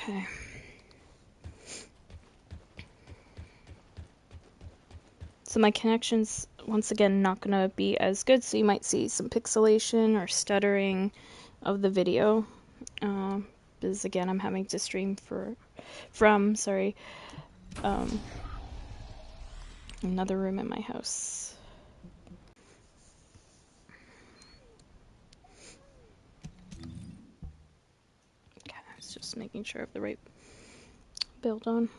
Okay. So my connection's once again not gonna be as good, so you might see some pixelation or stuttering of the video. Because again, I'm having to stream from another room in my house. Okay, I was just making sure I have the right build on.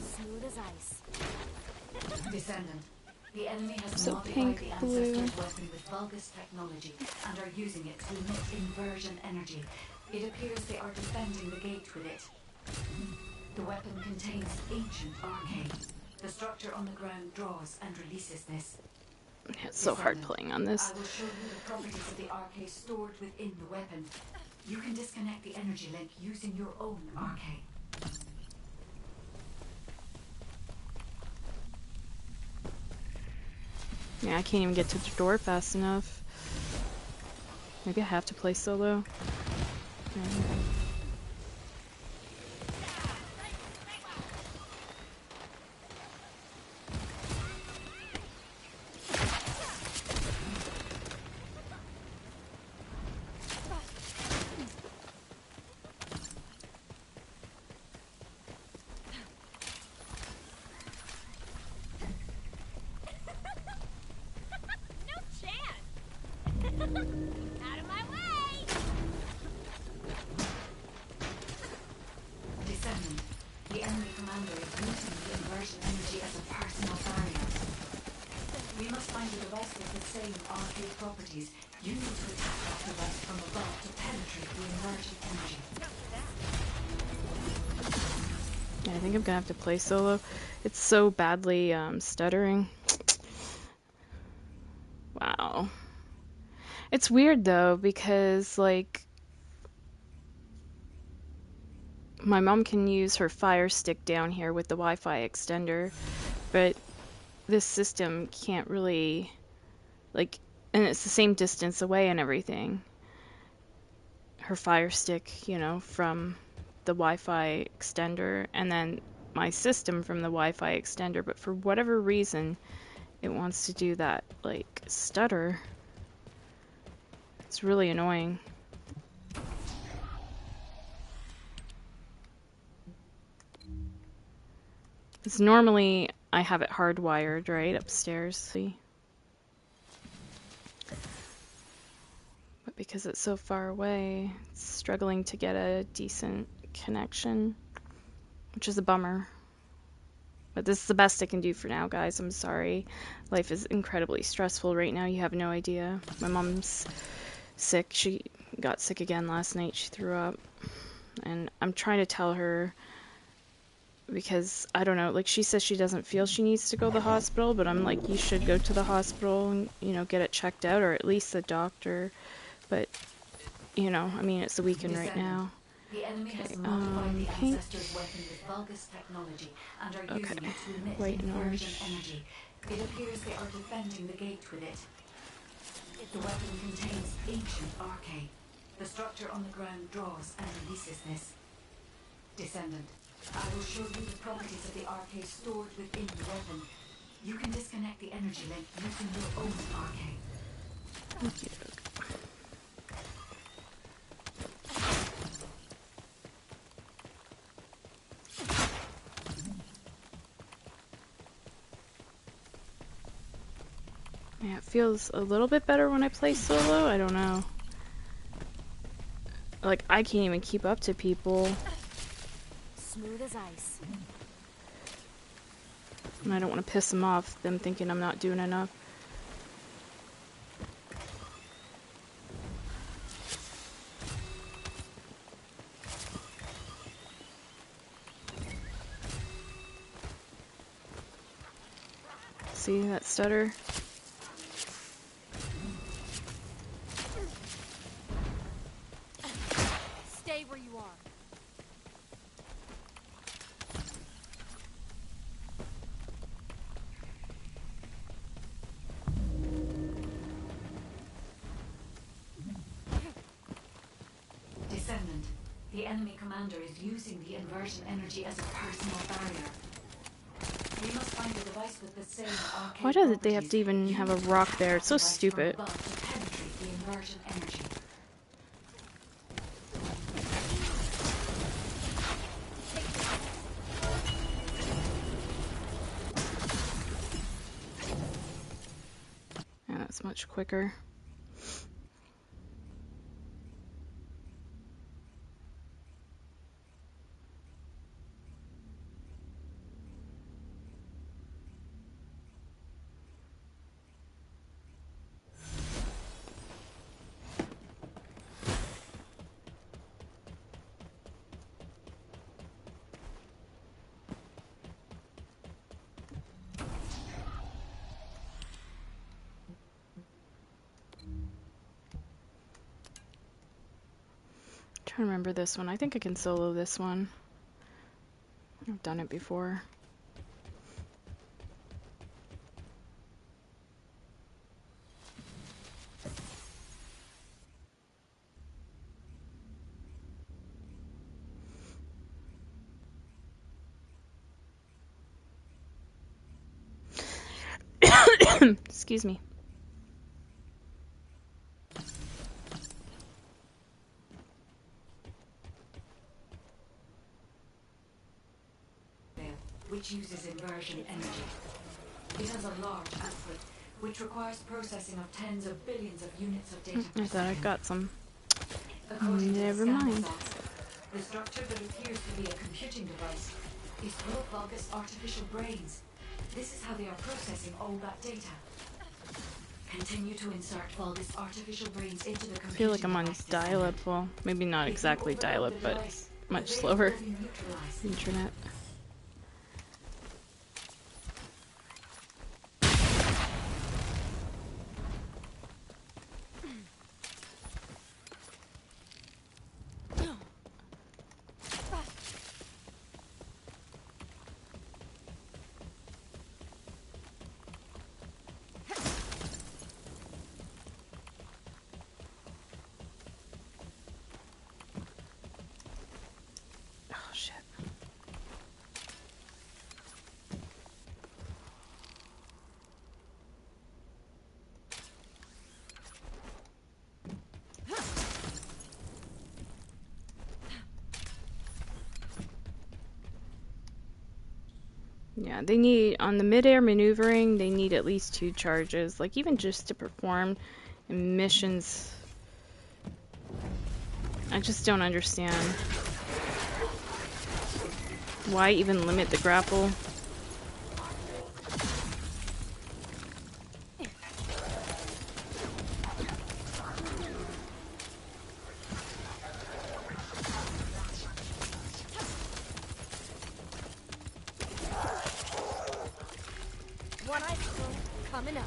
Smooth as ice. Descendant. The enemy has So modified pink, the blue. ancestor's weapon with Vulgus technology and are using it to emit inversion energy. It appears they are defending the gate with it. The weapon contains ancient arcane. The structure on the ground draws and releases this. Yeah, it's so hard playing on this. I will show you the properties of the arcane stored within the weapon. You can disconnect the energy link using your own arcane. Yeah, I can't even get to the door fast enough. Maybe I have to play solo. Yeah. Out of my way! Descendant. The enemy commander is using the inversion energy as a personal barrier. We must find a device with the same arcade properties. You need to attack that device from above to penetrate the inversion energy. Yeah, I think I'm gonna have to play solo. It's so badly stuttering. Wow. It's weird though, because like my mom can use her Fire Stick down here with the Wi-Fi extender, but this system can't really, like, and it's the same distance away and everything. Her Fire Stick, you know, from the Wi-Fi extender, and then my system from the Wi-Fi extender, but for whatever reason it wants to do that, like, stutter. It's really annoying. Because normally I have it hardwired, right, upstairs. See? But because it's so far away, it's struggling to get a decent connection, which is a bummer. But this is the best I can do for now, guys. I'm sorry. Life is incredibly stressful right now. You have no idea. My mom's sick. She got sick again last night. She threw up. And I'm trying to tell her, because I don't know, like, she says she doesn't feel she needs to go to the hospital, but I'm like, you should go to the hospital and, you know, get it checked out, or at least the doctor. But, you know, I mean, it's the weekend right now. The enemy has Okay, modified the pink. ancestor's weapon with Vulgus technology and are using Okay, it to emit white and inversion orange. energy. It appears they are defending the gate with it. The weapon contains ancient arcane. The structure on the ground draws and releases this. Descendant. I will show you the properties of the arcane stored within the weapon. You can disconnect the energy link using your own arcane. Thank you. Yeah, it feels a little bit better when I play solo. I don't know. Like, I can't even keep up to people. Smooth as ice. And I don't want to piss them off, them thinking I'm not doing enough. See that stutter? Stay where you are. Descendant, the enemy commander is using the inversion energy as a personal barrier. We must find a device with the same arcane Why does they have properties to even have a rock there? It's so device from stupid. above to penetrate the inversion energy. Yeah, that's much quicker. Trying to remember this one. I think I can solo this one. I've done it before. Excuse me. Which uses inversion energy. It has a large output, which requires processing of tens of billions of units of data per I thought I second. got some. According to the Never scan mind. results, the structure that appears to be a computing device is full of Vulgus artificial brains. This is how they are processing all that data. Continue to insert Vulgus artificial brains into the computing I feel like I'm on device, dial-up. Descendant. Well, maybe not If you exactly overload dial-up, the but device, much the data slower. will be neutralized. Internet. Oh shit. Yeah, they need, on the mid-air maneuvering, they need at least 2 charges. Like, even just to perform missions. I just don't understand. Why even limit the grapple? One ice cream coming up.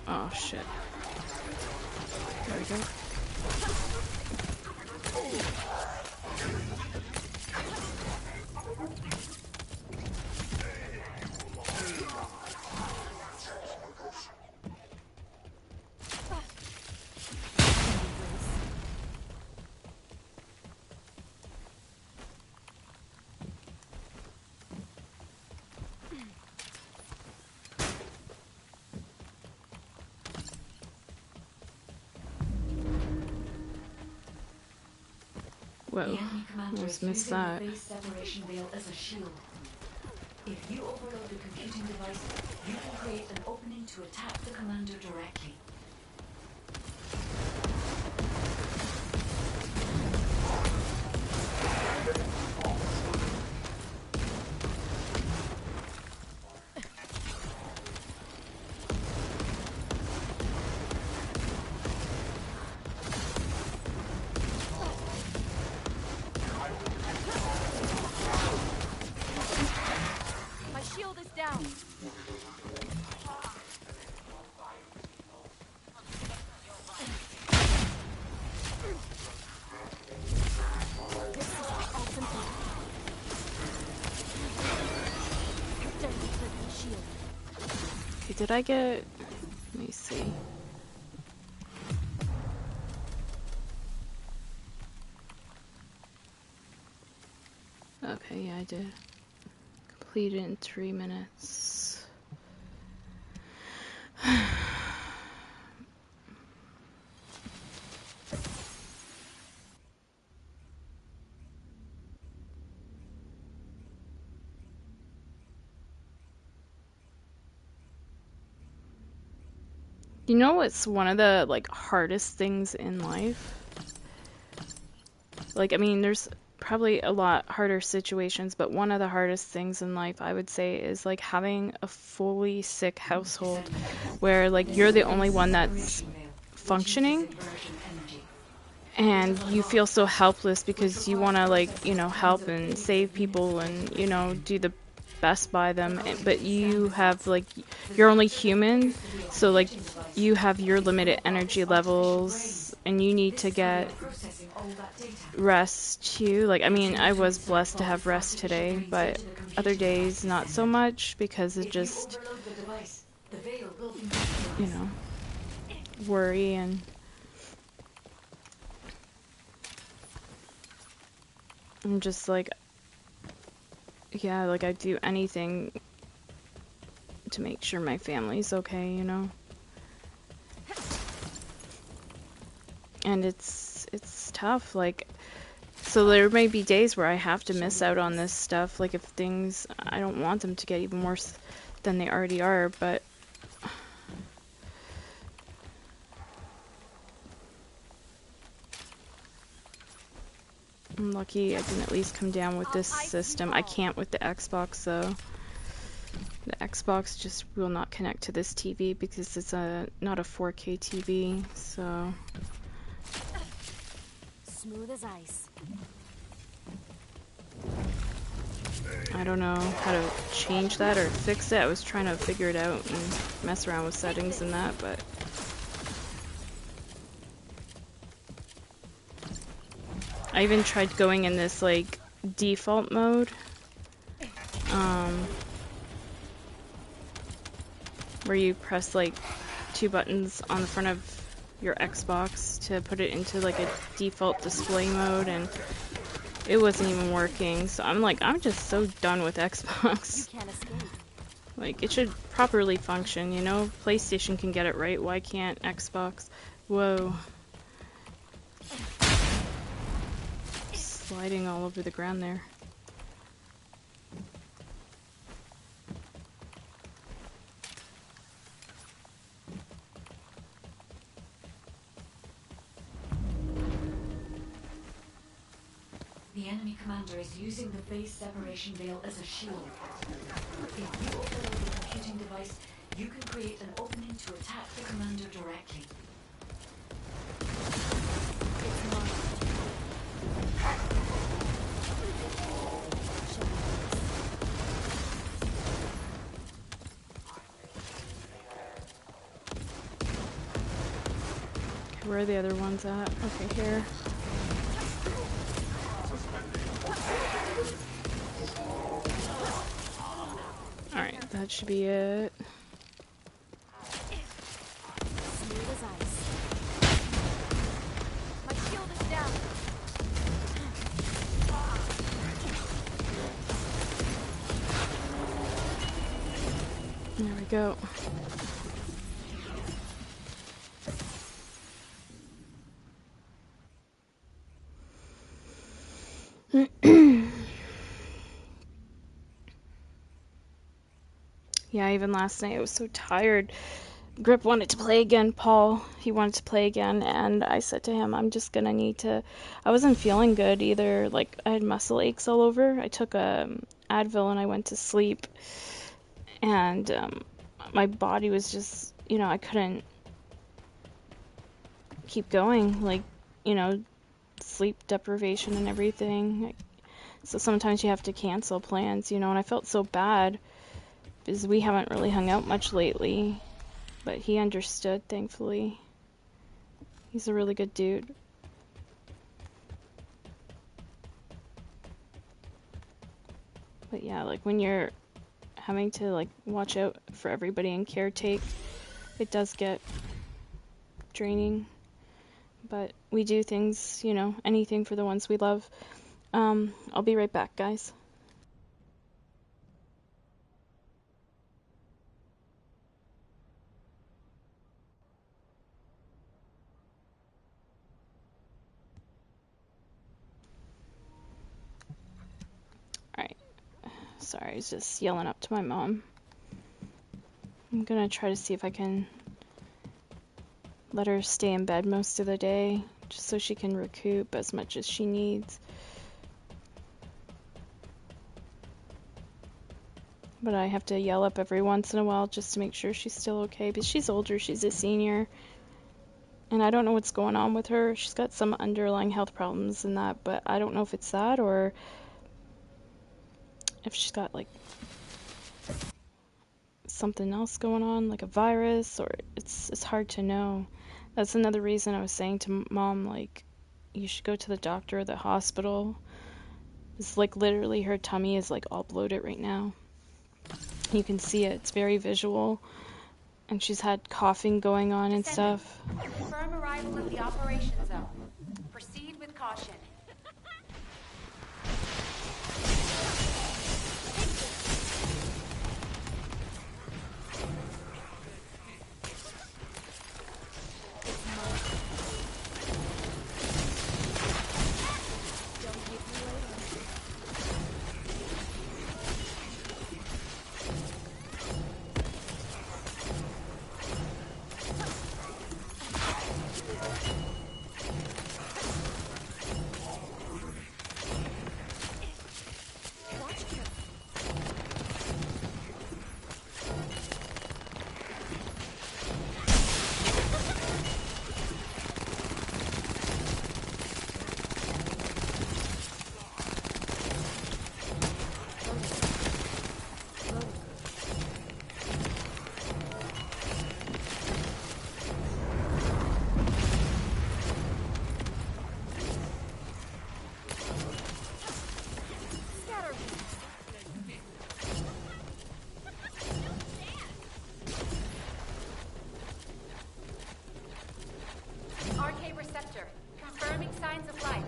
Oh shit. There we go. The Whoa. enemy commander Almost is missed using that. the base separation veil as a shield. If you overload the computing device, you can create an opening to attack the commander directly. Okay, did I get... Let me see. Okay, yeah, I did. Complete it in 3 minutes. You know what's one of the, like, hardest things in life? Like, I mean, there's probably a lot harder situations, but one of the hardest things in life, I would say, is, like, having a fully sick household where, like, you're the only one that's functioning, and you feel so helpless because you want to, like, you know, help and save people and, you know, do the best by them, but you have, like, you're only human, so, like, you have your limited energy levels and you need to get rest too. Like, I mean, I was blessed to have rest today, but other days not so much because it just, you know, worry and I'm just like, yeah, like I do anything to make sure my family's okay, you know? And it's tough, like, so there may be days where I have to miss out on this stuff, like if things, I don't want them to get even worse than they already are, but I'm lucky I can at least come down with this system. I can't with the Xbox though. The Xbox just will not connect to this TV because it's not a 4K TV, so Smooth as ice. I don't know how to change that or fix it. I was trying to figure it out and mess around with settings and that, but I even tried going in this like default mode, where you press like 2 buttons on the front of your Xbox to put it into like a default display mode, and it wasn't even working. So I'm like, I'm just so done with Xbox. You can't escape. Like, it should properly function, you know? PlayStation can get it right, why can't Xbox? Whoa. Sliding all over the ground there. The enemy commander is using the phase separation veil as a shield. If you overload the computing device, you can create an opening to attack the commander directly. Okay, where are the other ones at? Okay, here. Alright, that should be it. Smooth as ice. My shield is down. There we go. Yeah, even last night I was so tired. Grip wanted to play again, Paul. He wanted to play again, and I said to him, I'm just gonna need to. I wasn't feeling good either. Like, I had muscle aches all over. I took a Advil and I went to sleep, and my body was just, you know, I couldn't keep going. Like, you know, sleep deprivation and everything. So sometimes you have to cancel plans, you know, and I felt so bad because we haven't really hung out much lately. But he understood, thankfully. He's a really good dude. But yeah, like when you're having to like watch out for everybody and caretake, it does get draining. But we do things, you know, anything for the ones we love. I'll be right back, guys. Alright, sorry, I was just yelling up to my mom. I'm gonna try to see if I can let her stay in bed most of the day, just so she can recoup as much as she needs. But I have to yell up every once in a while just to make sure she's still okay. But she's older, she's a senior, and I don't know what's going on with her. She's got some underlying health problems and that, but I don't know if it's that or if she's got like something else going on, like a virus, or it's hard to know. That's another reason I was saying to mom, like, you should go to the doctor or the hospital. It's like literally her tummy is like all bloated right now. You can see it, it's very visual, and she's had coughing going on and Descendant, stuff. confirm arrival at the operation zone. Proceed with caution. RK receptor, confirming signs of life.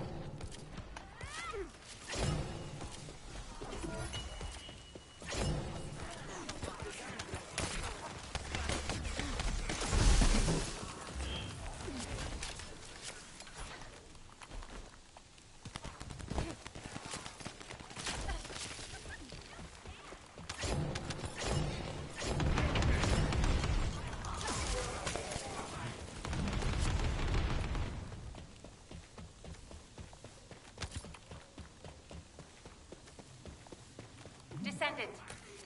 Descendant,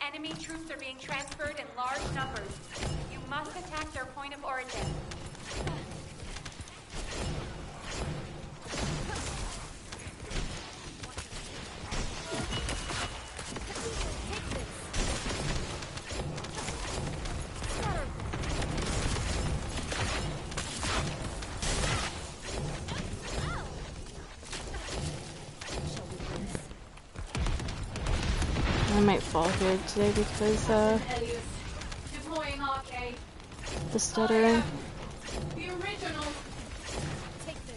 enemy troops are being transferred in large numbers. You must attack their point of origin. I might fall here today because Deploying RK. the stuttering. The original. Take this.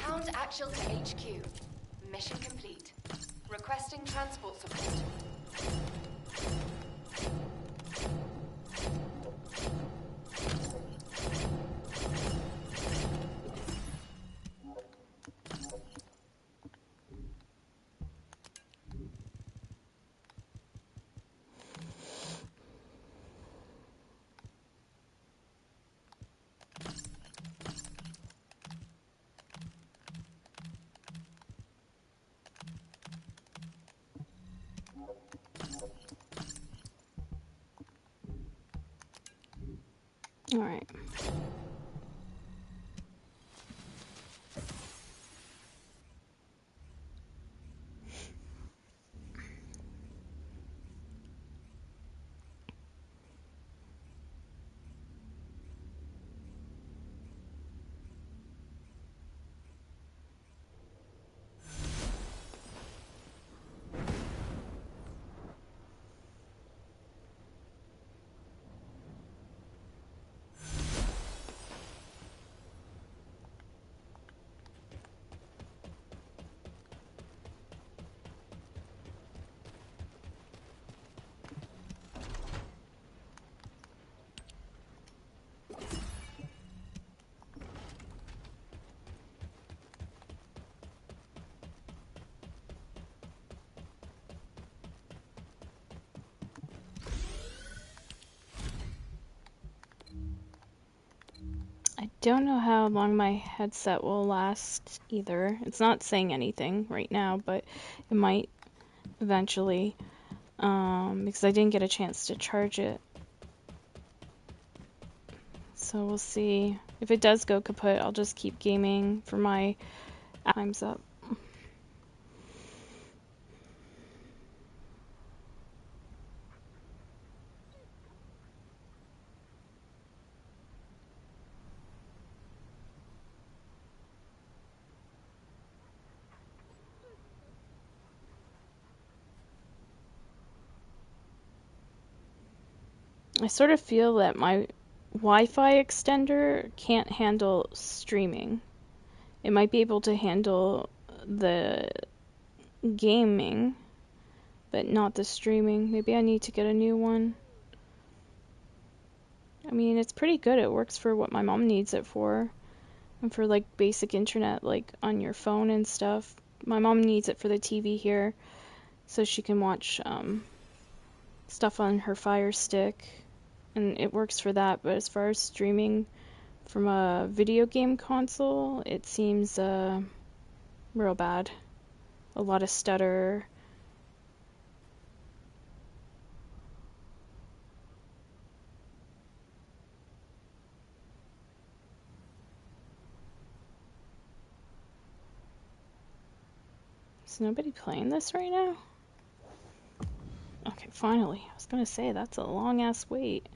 Hound Actual to HQ. Mission complete. Requesting transport support. Alright. I don't know how long my headset will last either. It's not saying anything right now, but it might eventually, because I didn't get a chance to charge it. So we'll see. If it does go kaput, I'll just keep gaming for my time's up. I sort of feel that my Wi-Fi extender can't handle streaming. It might be able to handle the gaming, but not the streaming. Maybe I need to get a new one. I mean, it's pretty good. It works for what my mom needs it for. And for like basic internet, like on your phone and stuff. My mom needs it for the TV here, so she can watch stuff on her Fire Stick. And it works for that, but as far as streaming from a video game console, it seems real bad. A lot of stutter. Is nobody playing this right now? Okay, finally. I was gonna say, that's a long-ass wait.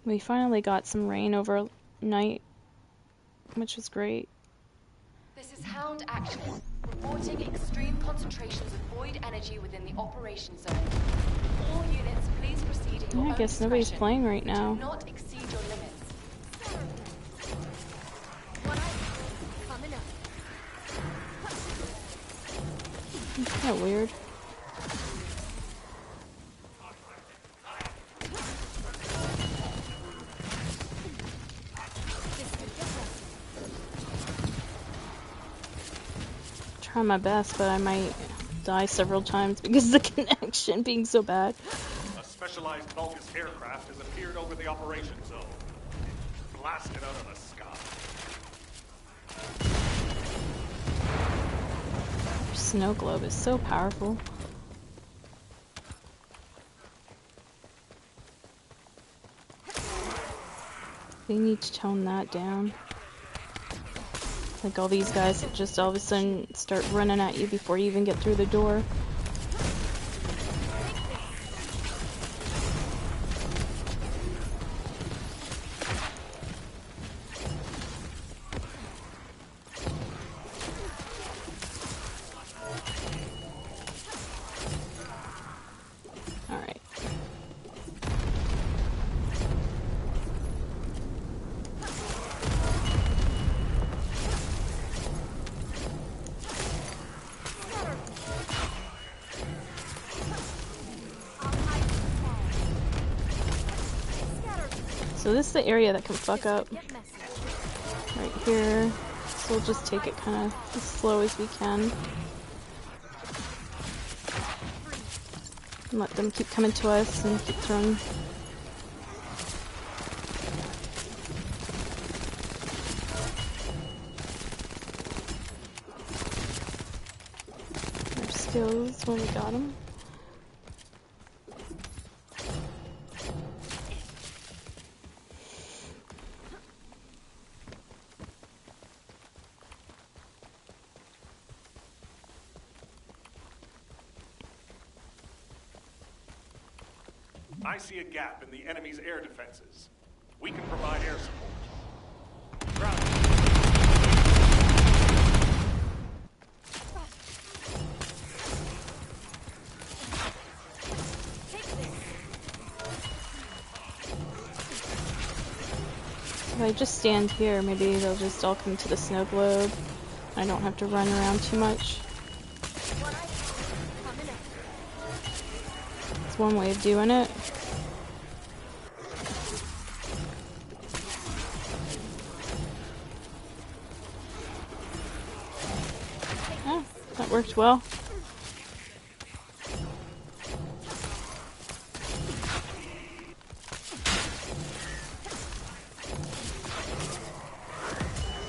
We finally got some rain overnight, which was great. This is Hound Action, reporting extreme concentrations of void energy within the operation zone. All units, please proceed at your Yeah, I own guess nobody's discretion. playing right Do now. not exceed your limits. It's kind of weird. Try my best, but I might die several times because of the connection being so bad. A specialized Vulgus aircraft has appeared over the operation zone. Blasted out of the sky. Their snow globe is so powerful. They need to tone that down. Like all these guys that just all of a sudden start running at you before you even get through the door. Alright. So this is the area that can fuck up. right here. So we'll just take it kind of as slow as we can. And let them keep coming to us and keep throwing. Their skills when we got them. I see a gap in the enemy's air defenses. We can provide air support. Ground. If I just stand here, maybe they'll just all come to the snow globe. I don't have to run around too much. It's one way of doing it. Oh, that worked well.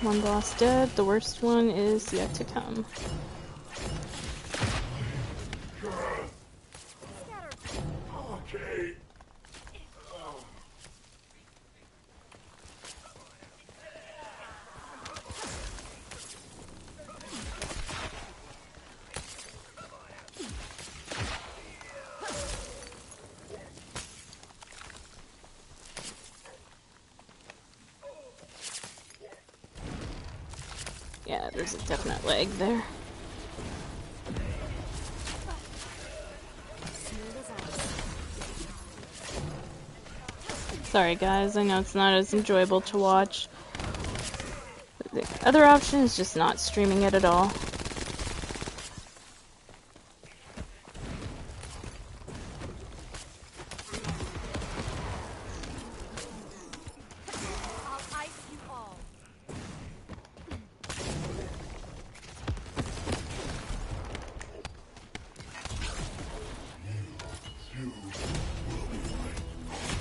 One boss dead. The worst one is yet to come. Okay. Yeah, there's a definite lag there. Sorry guys, I know it's not as enjoyable to watch. The other option is just not streaming it at all.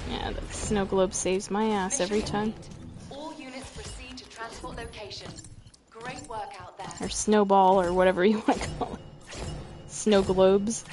Yeah, that snow globe saves my ass every time. All units proceed to transport location. Great work out there. Or snowball, or whatever you want to call it. Snow globes.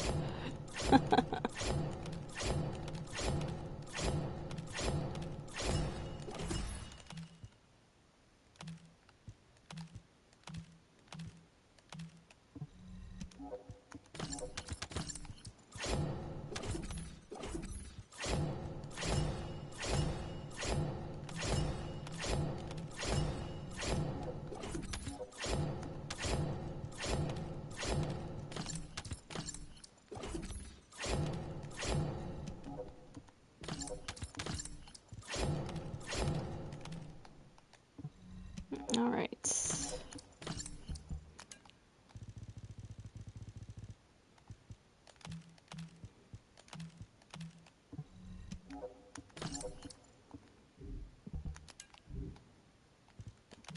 Alright.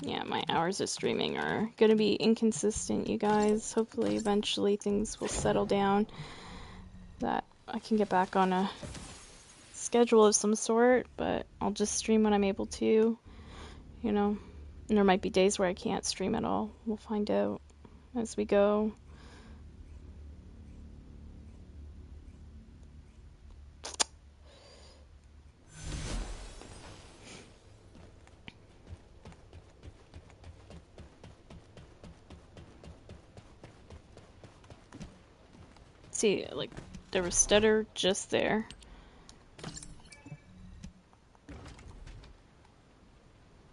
Yeah, my hours of streaming are gonna be inconsistent, you guys. Hopefully, eventually things will settle down, that I can get back on a schedule of some sort, but I'll just stream when I'm able to, you know. And there might be days where I can't stream at all. We'll find out as we go. See, like, there was stutter just there.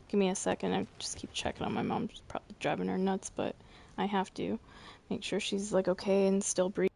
Give me a second, I just keep checking on my mom. She's probably driving her nuts, but I have to make sure she's like okay and still breathing.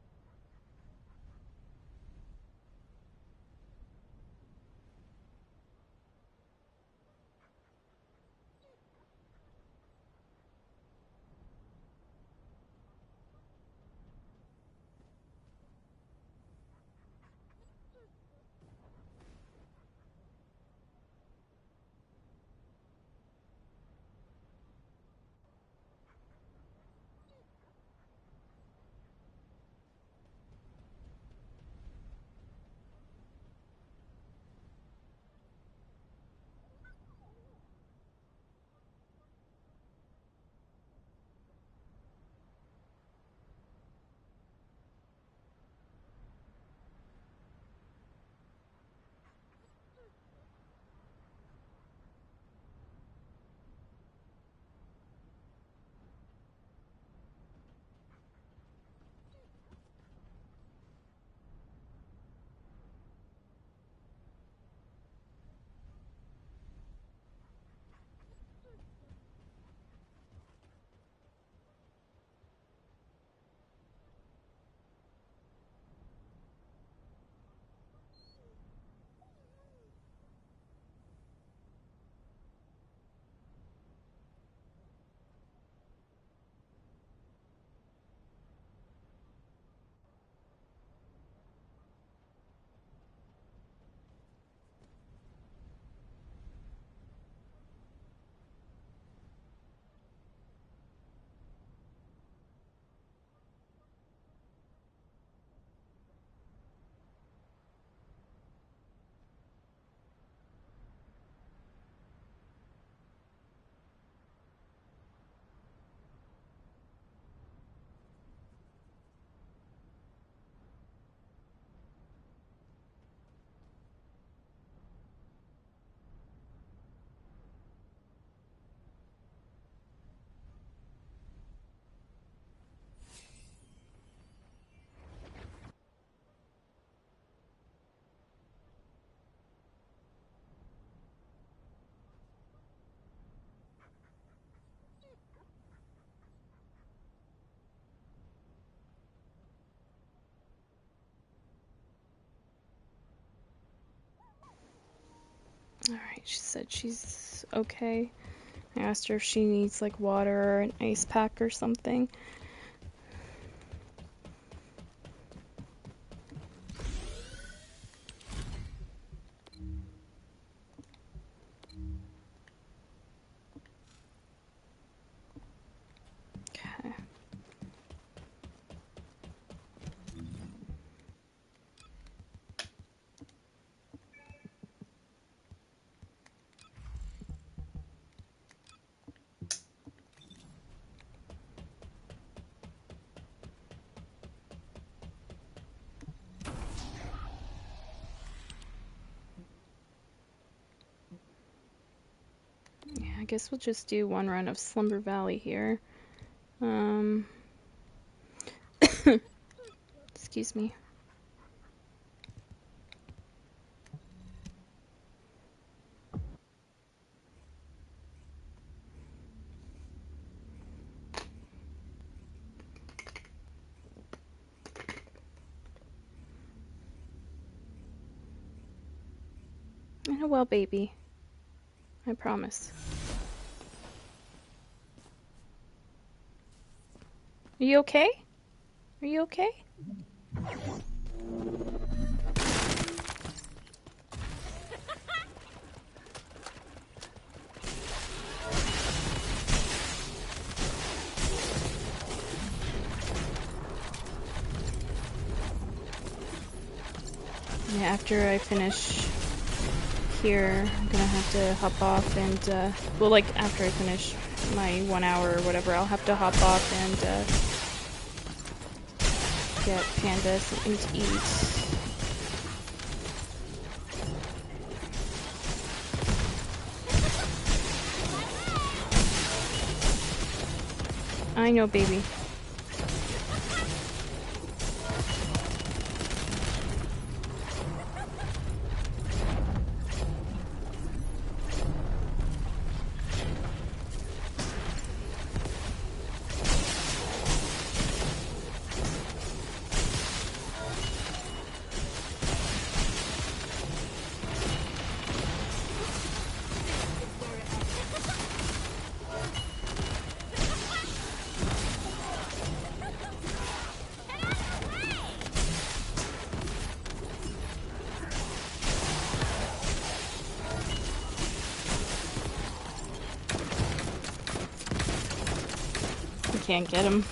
Okay, she said she's okay. I asked her if she needs like water or an ice pack or something. Okay. Yeah, I guess we'll just do one run of Slumber Valley here. Excuse me. And a well, baby. I promise. Are you okay? Are you okay? Yeah, after I finish here, I'm gonna have to hop off and, well, like, after I finish my 1 hour or whatever, I'll have to hop off and, get Panda something to eat. I know, baby. I can't get him.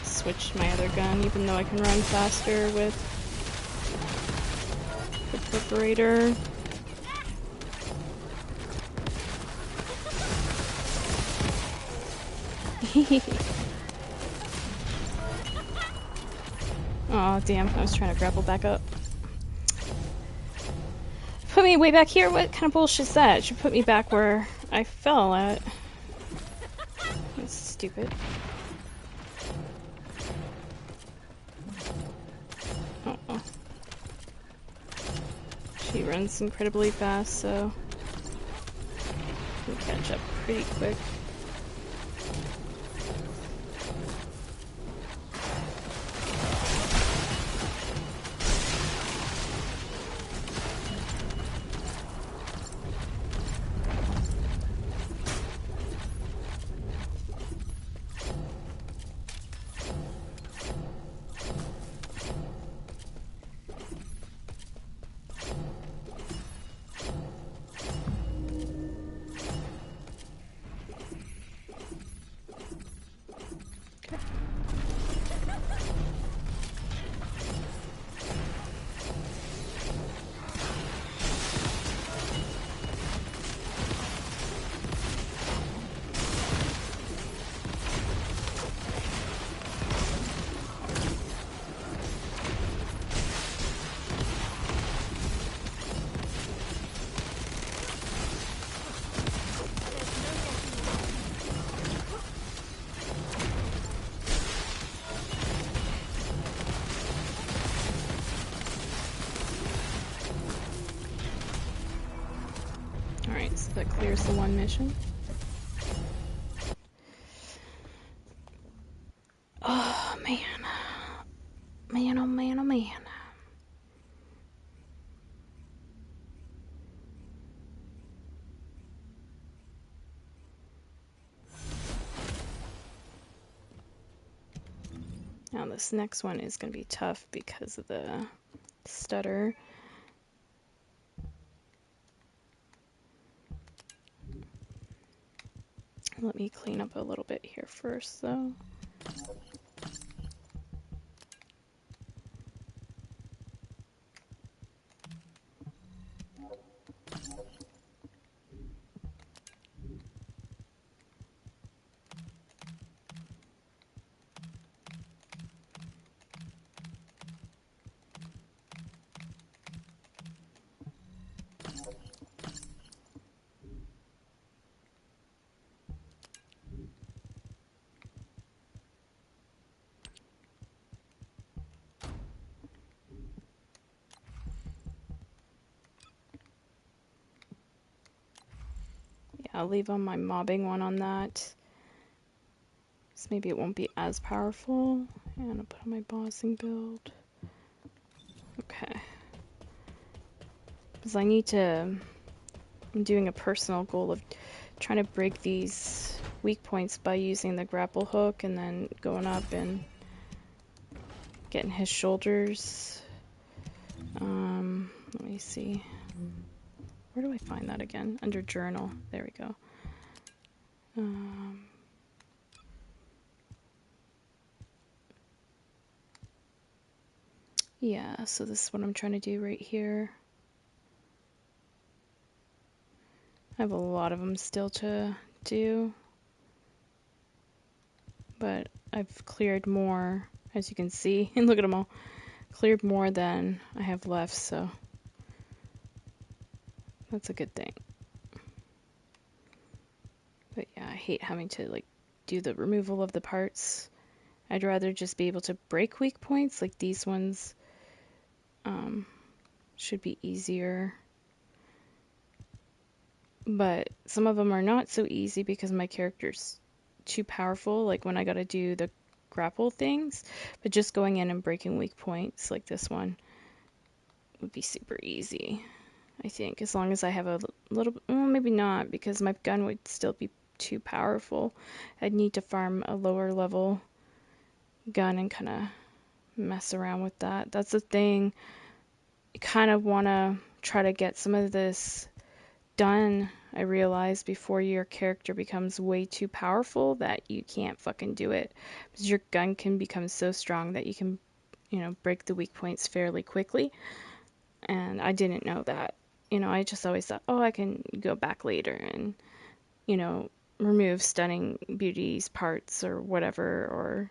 Switch my other gun, even though I can run faster with the perforator. Oh damn, I was trying to grapple back up. Put me way back here? What kind of bullshit is that? It should put me back where I fell at. That's stupid. Uh-oh. She runs incredibly fast, so I can catch up pretty quick. That clears the one mission. Oh man. Man, oh man, oh man. Now this next one is going to be tough because of the stutter. Let me clean up a little bit here first, though. Yeah, I'll leave on my mobbing one on that. So maybe it won't be as powerful. And I'll put on my bossing build. Okay. Because I need to... I'm doing a personal goal of trying to break these weak points by using the grapple hook and then going up and getting his shoulders. Let me see. Where do I find that again? Under journal. There we go. Yeah, so this is what I'm trying to do right here. I have a lot of them still to do, but I've cleared more, as you can see. And look at them all. Cleared more than I have left, so that's a good thing. But yeah, I hate having to like do the removal of the parts. I'd rather just be able to break weak points, like these ones should be easier. But some of them are not so easy because my character's too powerful, like when I gotta do the grapple things. But just going in and breaking weak points like this one would be super easy, I think, as long as I have a little, well, maybe not, because my gun would still be too powerful. I'd need to farm a lower level gun and kind of mess around with that. That's the thing. You kind of want to try to get some of this done, I realize, before your character becomes way too powerful that you can't fucking do it. Because your gun can become so strong that you can, break the weak points fairly quickly. And I didn't know that. I just always thought, oh, I can go back later and, remove Stunning Beauty's parts or whatever, or,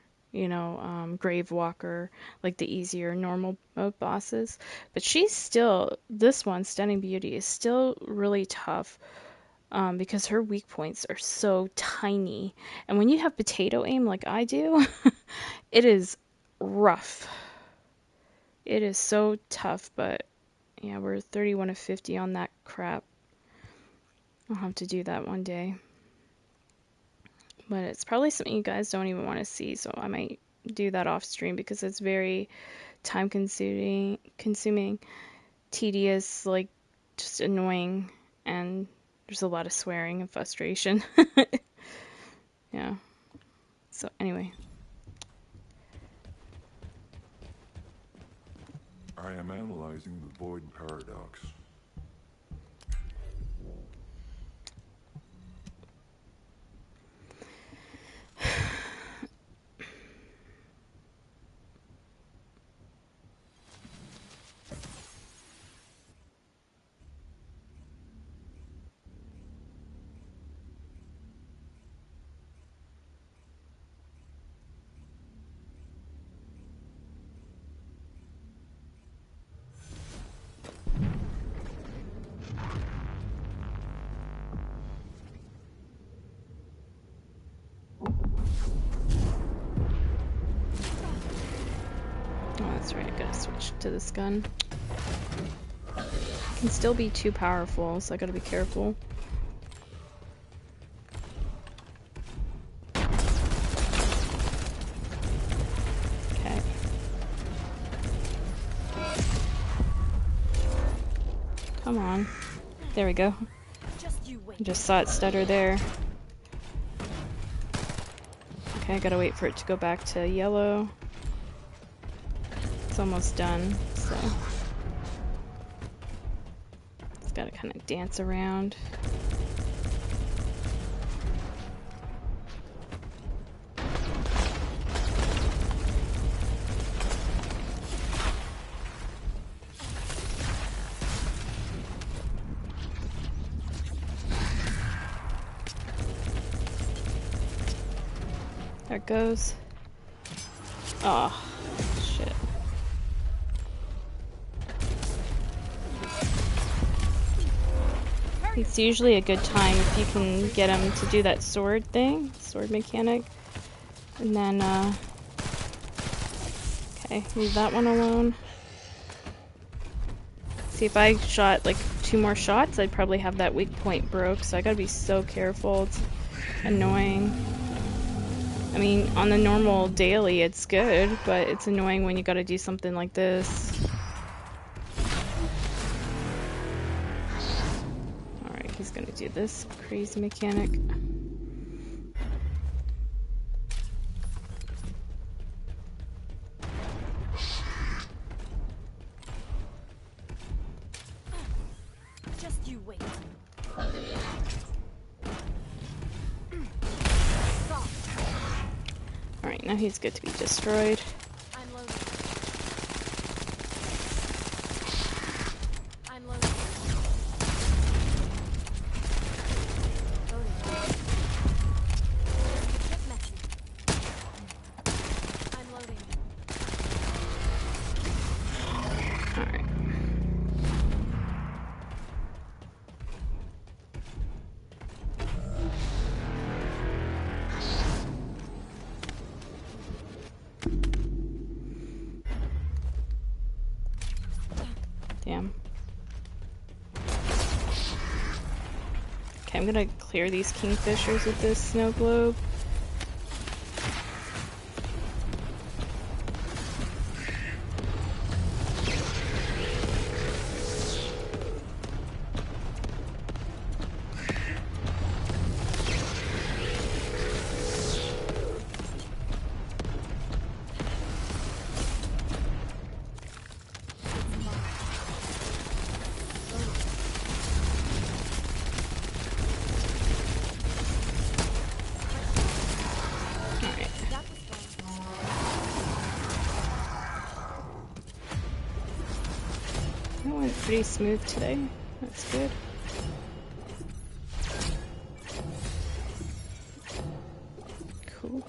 Grave Walker, like the easier normal mode bosses. But this one, Stunning Beauty, is still really tough because her weak points are so tiny. And when you have potato aim like I do, it is rough. It is so tough, but yeah, we're 31 of 50 on that crap. I'll have to do that one day. But it's probably something you guys don't even want to see, so I might do that off stream because it's very time consuming, tedious, like just annoying, and there's a lot of swearing and frustration. Yeah. So anyway. I am analyzing the void paradox. Oh, that's right, I gotta switch to this gun. It can still be too powerful, so I gotta be careful. Come on. There we go. Just you wait. I just saw it stutter there. Okay, I gotta wait for it to go back to yellow. It's almost done, so it's gotta kind of dance around. There it goes. Oh, shit. It's usually a good time if you can get him to do that sword thing, sword mechanic. And then, okay, leave that one alone. See, if I shot like 2 more shots, I'd probably have that weak point broke, so I gotta be so careful. It's annoying. I mean, on the normal daily, it's good, but it's annoying when you gotta do something like this. Alright, he's gonna do this crazy mechanic. Just you wait. Alright, now he's good to be destroyed. I'm loading. I'm loading. Loading. Get messy. I'm loading. Alright. Damn. Okay, I'm gonna clear these kingfishers with this snow globe. Alright. That was fun. That went pretty smooth today. That's good. Cool.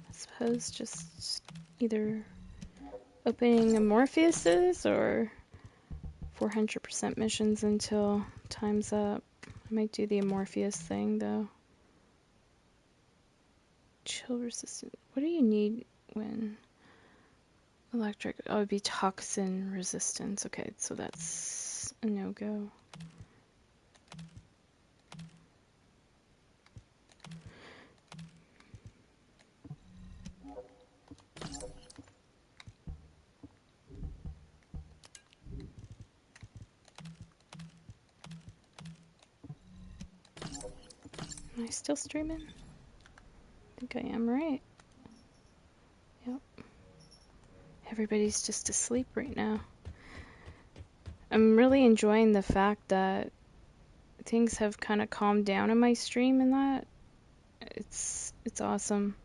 I suppose just either opening Amorpheuses or 400% missions until time's up. I might do the Amorpheus thing though. Chill resistant. What do you need when electric? Oh, it'd be toxin resistance. Okay, so that's a no-go. Am I still streaming? I think I am, right? Yep. Everybody's just asleep right now. I'm really enjoying the fact that things have kind of calmed down in my stream and that. it's awesome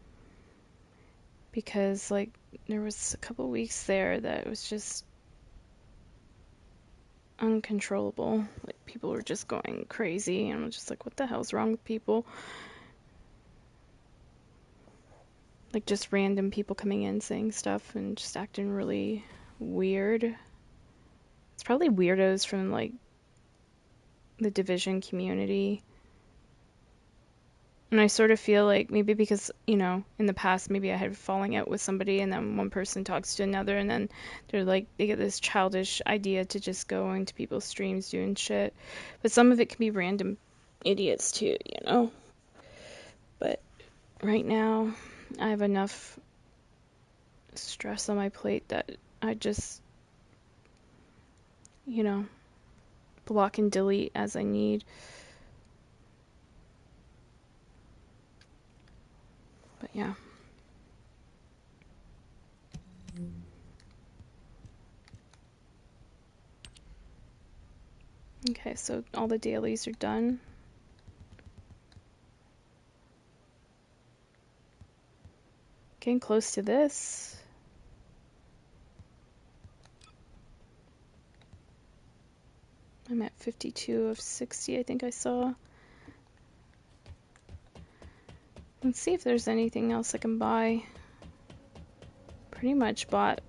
because like there was a couple weeks there that was just uncontrollable. Like people were just going crazy, and I'm just like, what the hell's wrong with people? Like just random people coming in saying stuff and just acting really weird. It's probably weirdos from like the Division community. And I sort of feel like maybe because, you know, in the past maybe I had falling out with somebody and then one person talks to another and then they're like they get this childish idea to just go into people's streams doing shit. But some of it can be random idiots too, you know. But right now I have enough stress on my plate that I just, you know, block and delete as I need. But yeah. Okay, so all the dailies are done. Getting close to this. I'm at 52 of 60, I think I saw. Let's see if there's anything else I can buy. Pretty much bought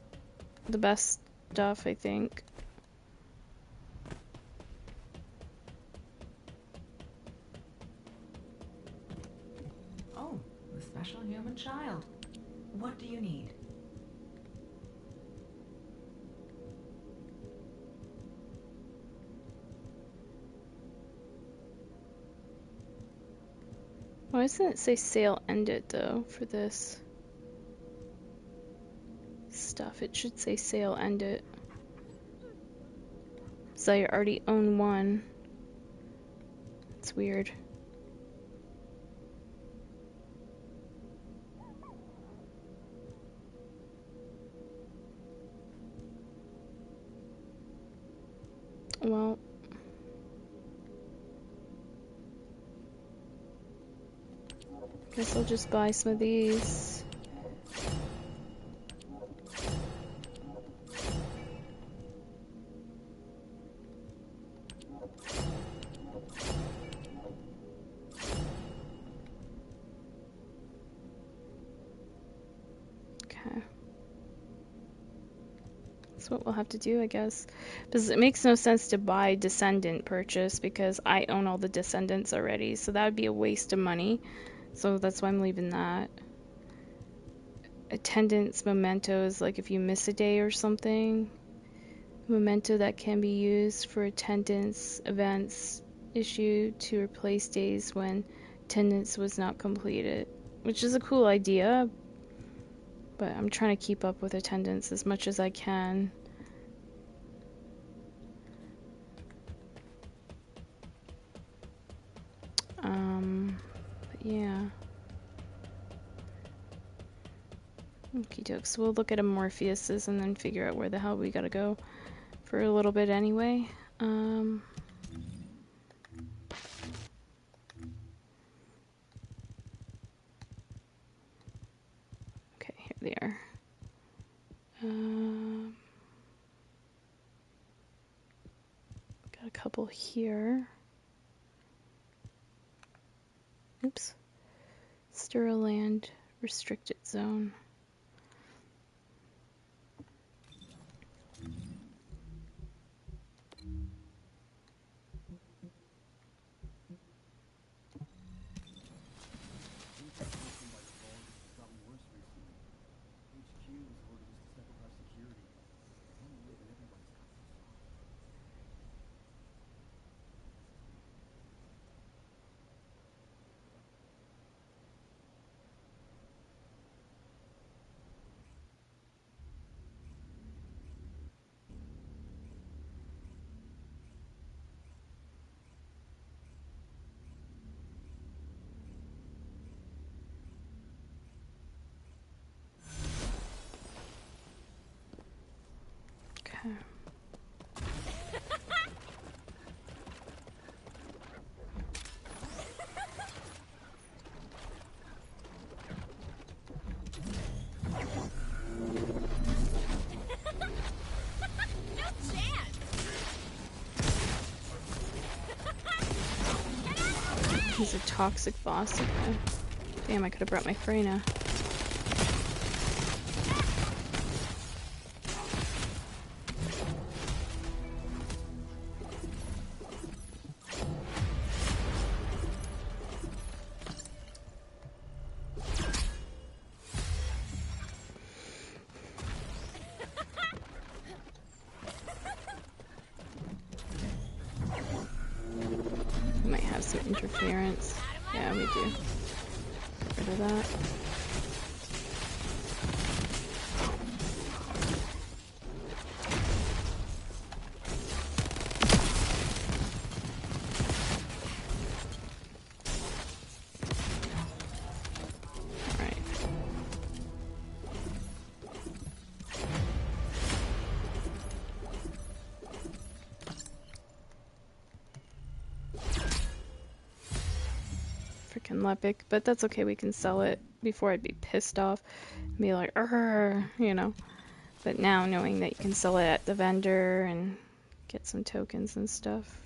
the best stuff, I think. Oh, the special human child. What do you need? Why doesn't it say sale ended, though, for this stuff? It should say sale ended. So I already own one. It's weird. Well, guess I'll just buy some of these. Okay. That's what we'll have to do, I guess. Because it makes no sense to buy Descendant purchase because I own all the Descendants already, so that would be a waste of money. So that's why I'm leaving that. Attendance mementos, like if you miss a day or something. Memento that can be used for attendance events issued to replace days when attendance was not completed. Which is a cool idea, but I'm trying to keep up with attendance as much as I can. But yeah. Okie doke. So we'll look at Amorpheuses and then figure out where the hell we gotta go for a little bit anyway. Okay, here they are. Got a couple here. Oops. Stirland restricted zone. He's a toxic boss. Okay. Damn, I could have brought my Freyna. We might have some interference. Yeah, we do. Get rid of that. Alright. Freaking Lepic, but that's okay, we can sell it. Before I'd be pissed off and be like, "Arr," you know. But now knowing that you can sell it at the vendor and get some tokens and stuff,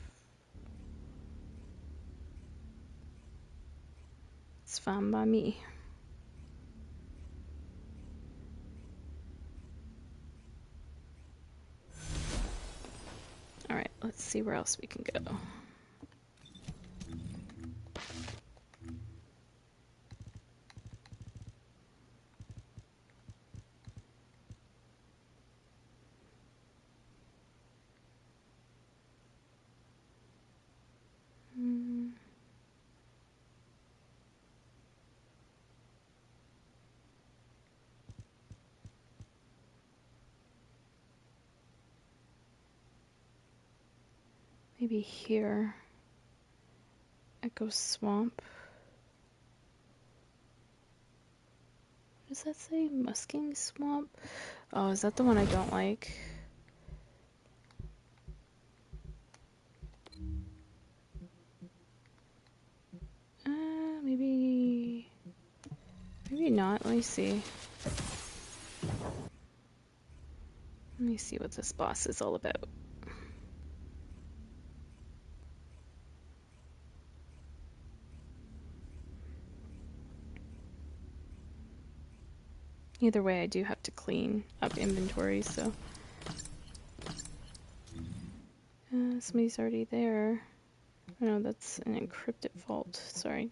it's fine by me. Alright, let's see where else we can go. Maybe here. Echo Swamp. What does that say? Musking Swamp? Oh, is that the one I don't like? Maybe... Maybe not. Let me see. Let me see what this boss is all about. Either way, I do have to clean up inventory, so... somebody's already there. Oh, no, that's an encrypted vault. Sorry.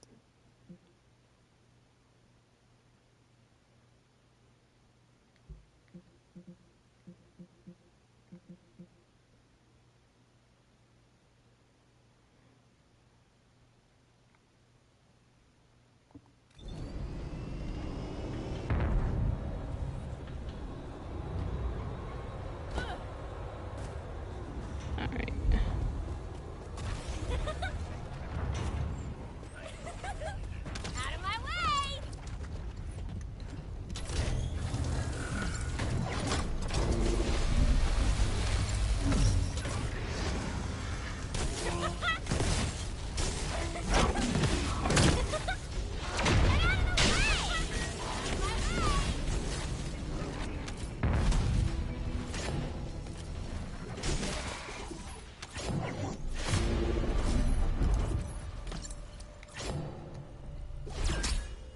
Alright. Out of my way!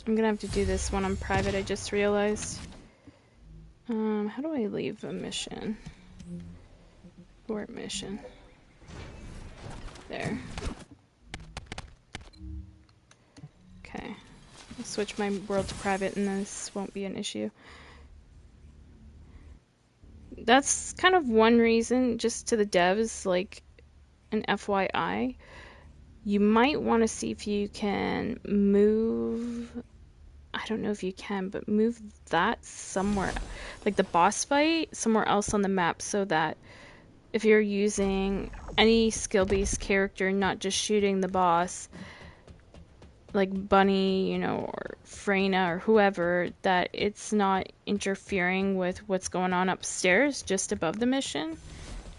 I'm gonna have to do this one on private, I just realized. How do I leave a mission? Abort mission. There. Okay. I'll switch my world to private and this won't be an issue. That's kind of one reason, just to the devs, like an FYI. You might want to see if you can move... I don't know if you can, but move that somewhere, like the boss fight, somewhere else on the map, so that if you're using any skill-based character, not just shooting the boss, like Bunny, you know, or Freyna, or whoever, that it's not interfering with what's going on upstairs, just above the mission.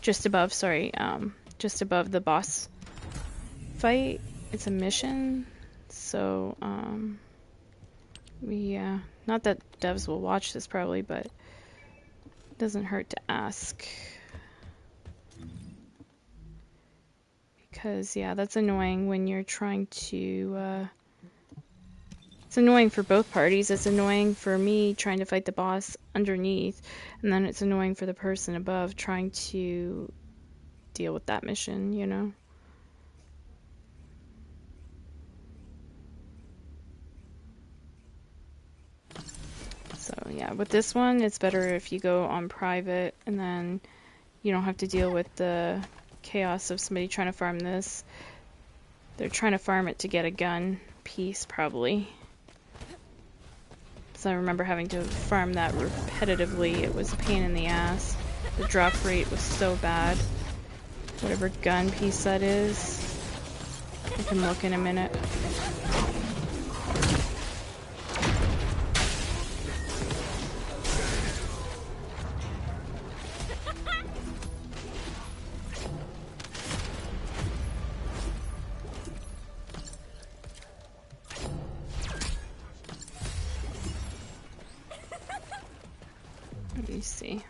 Just above, sorry, just above the boss fight. It's a mission, so, yeah, not that devs will watch this probably, but it doesn't hurt to ask. Because, yeah, that's annoying when you're trying to, it's annoying for both parties. It's annoying for me trying to fight the boss underneath, and then it's annoying for the person above trying to deal with that mission, you know? So, yeah, with this one, it's better if you go on private, and then you don't have to deal with the chaos of somebody trying to farm this. They're trying to farm it to get a gun piece, probably. So I remember having to farm that repetitively. It was a pain in the ass. The drop rate was so bad. Whatever gun piece that is. I can look in a minute. Let me see.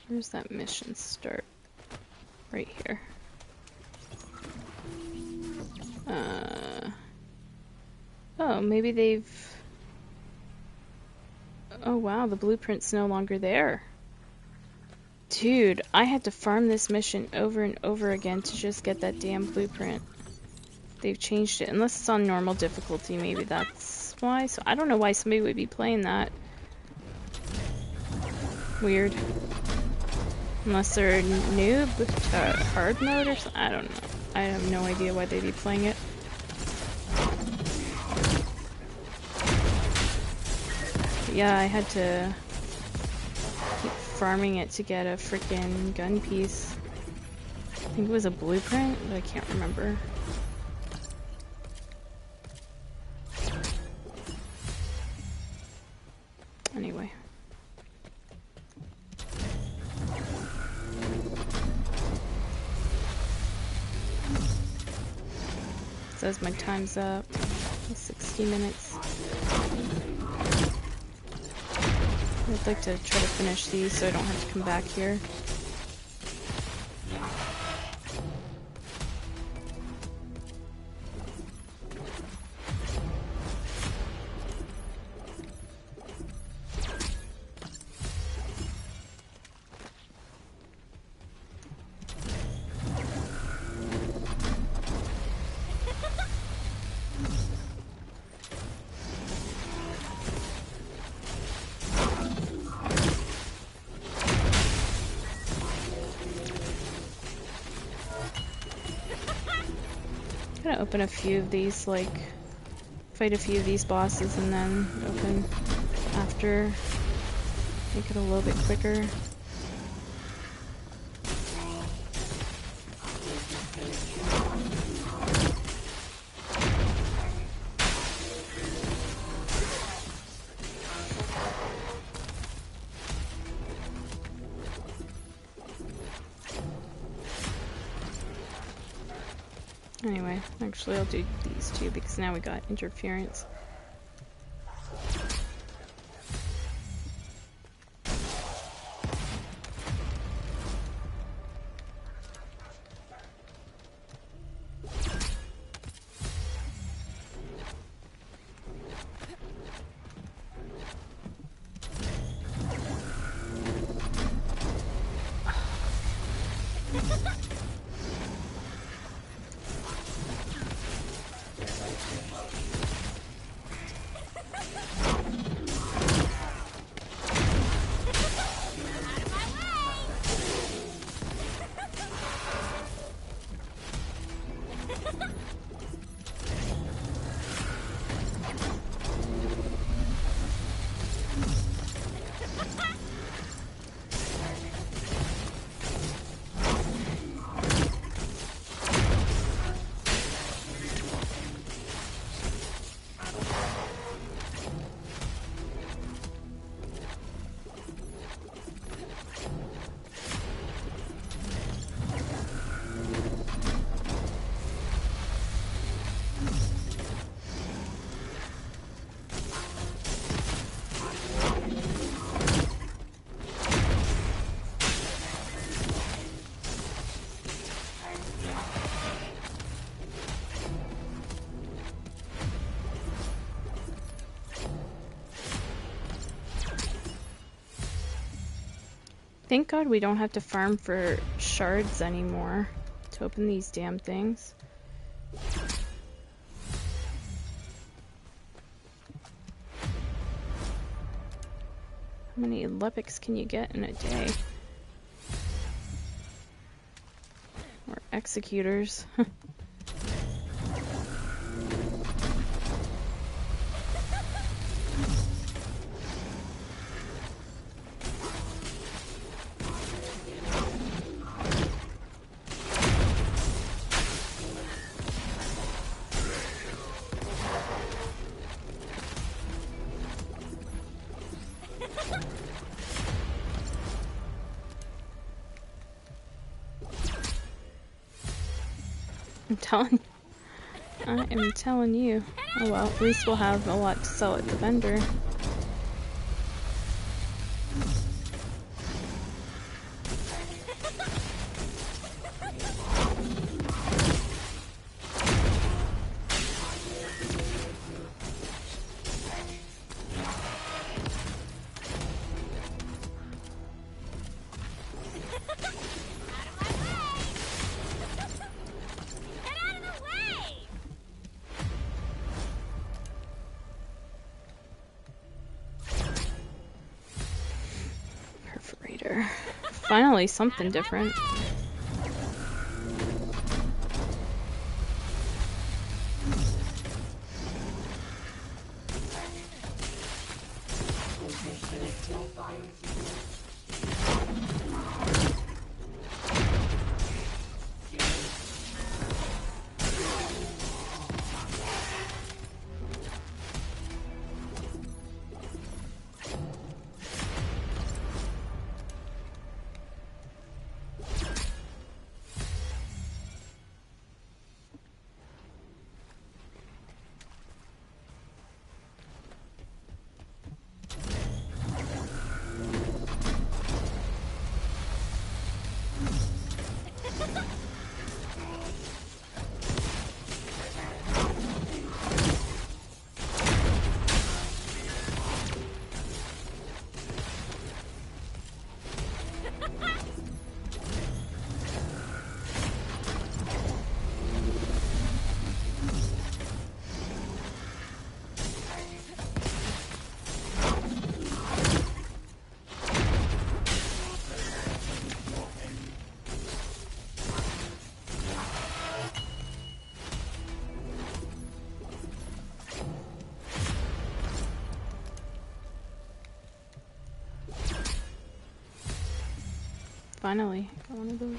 Where's that mission start? Right here. Oh, maybe they've... Oh wow, the blueprint's no longer there. Dude, I had to farm this mission over and over again to just get that damn blueprint. They've changed it. Unless it's on normal difficulty, maybe that's why. So I don't know why somebody would be playing that. Weird. Unless they're a noob to hard mode or something. I don't know. I have no idea why they'd be playing it. But yeah, I had to keep farming it to get a freaking gun piece. I think it was a blueprint, but I can't remember. Anyway. Says my time's up. 60 minutes. I'd like to try to finish these so I don't have to come back here. I'm gonna open a few of these, like, fight a few of these bosses and then open after. Make it a little bit quicker. Anyway, actually I'll do these two because now we got interference. Thank God we don't have to farm for shards anymore to open these damn things. How many lepics can you get in a day? Or executors. I am telling you. Oh well, at least we'll have a lot to sell at the vendor. Get out of the way! Perforator. Finally, something different. Finally, got one of those.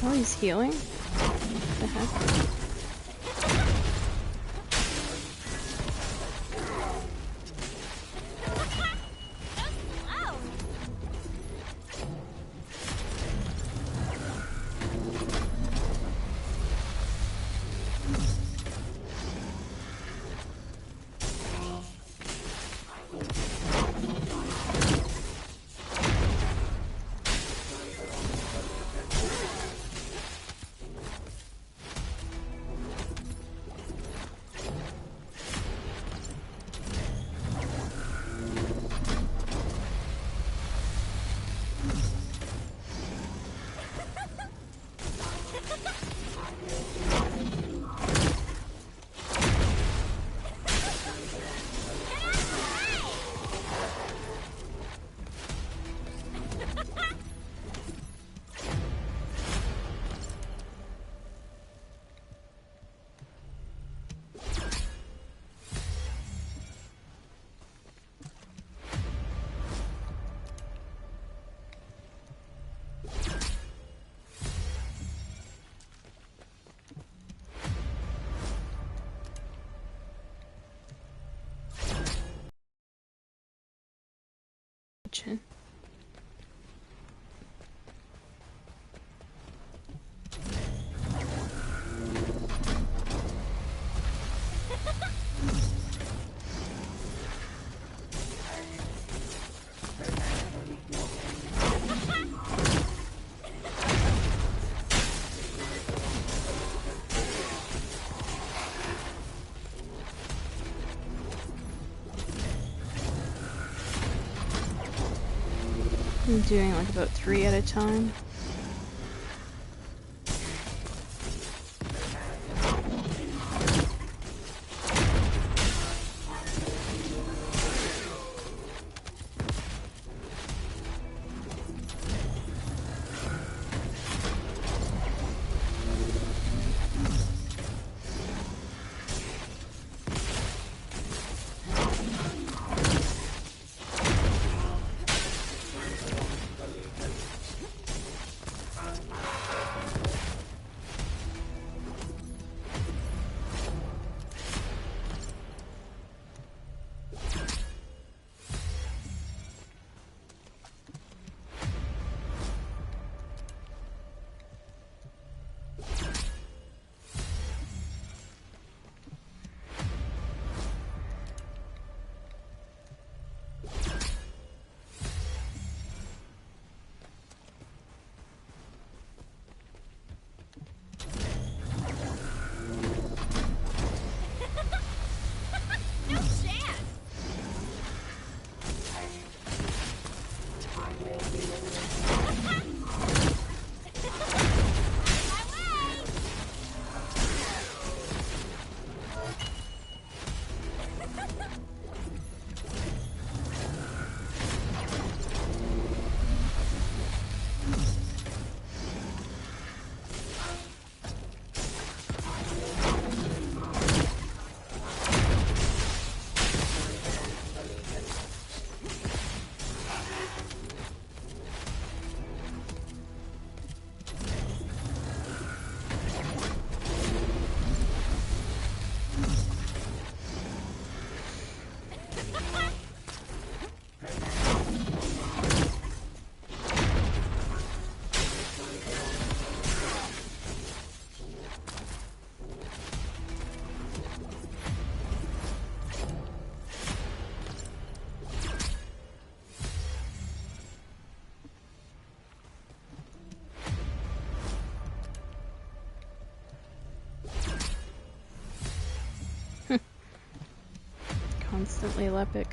Oh, he's healing? The heck? Slow. Chin. I'm doing like about 3 at a time. No chance. My way. Constantly lepic.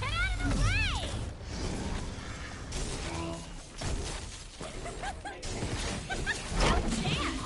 Get out of the way. No chance.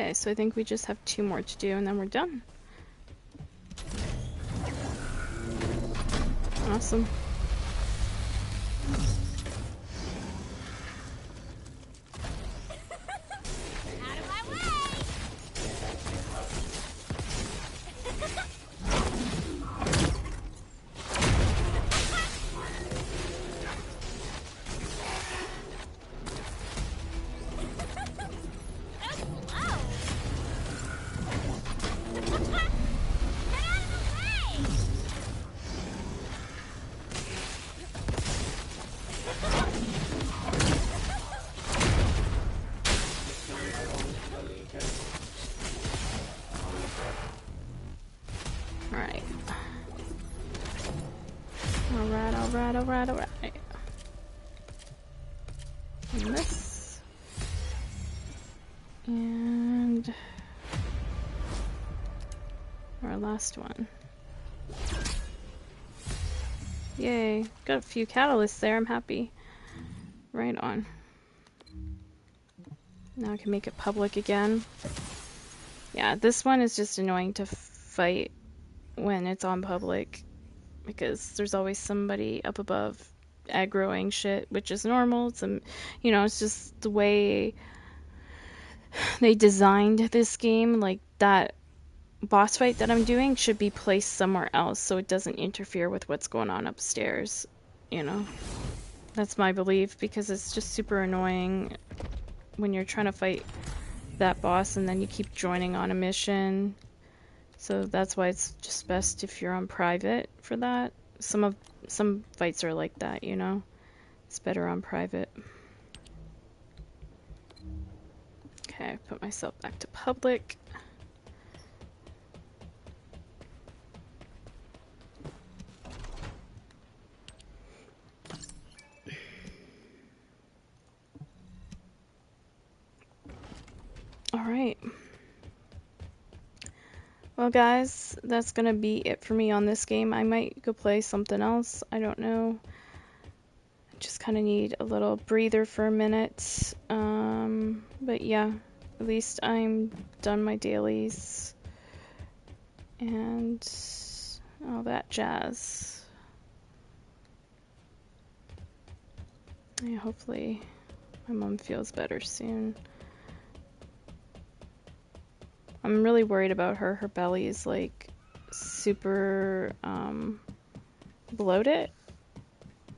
Okay, so I think we just have 2 more to do and then we're done. Awesome. Out of my way! So slow! Get out of the way! Alright. Alright, alright, alright, alright. And this. And our last one. Yay. Got a few catalysts there, I'm happy. Right on. Now I can make it public again. Yeah, this one is just annoying to fight when it's on public, because there's always somebody up above aggroing shit, which is normal. It's it's just the way they designed this game. Like, that boss fight that I'm doing should be placed somewhere else so it doesn't interfere with what's going on upstairs. You know, that's my belief, because it's just super annoying when you're trying to fight that boss and then you keep joining on a mission. So that's why it's just best if you're on private for that. Some fights are like that, you know. It's better on private. Okay, put myself back to public. Alright. Well, guys, that's gonna be it for me on this game. I might go play something else. I don't know. Just kind of need a little breather for a minute. But yeah, at least I'm done my dailies and all that jazz. Yeah, hopefully my mom feels better soon. I'm really worried about her. Her belly is like super bloated,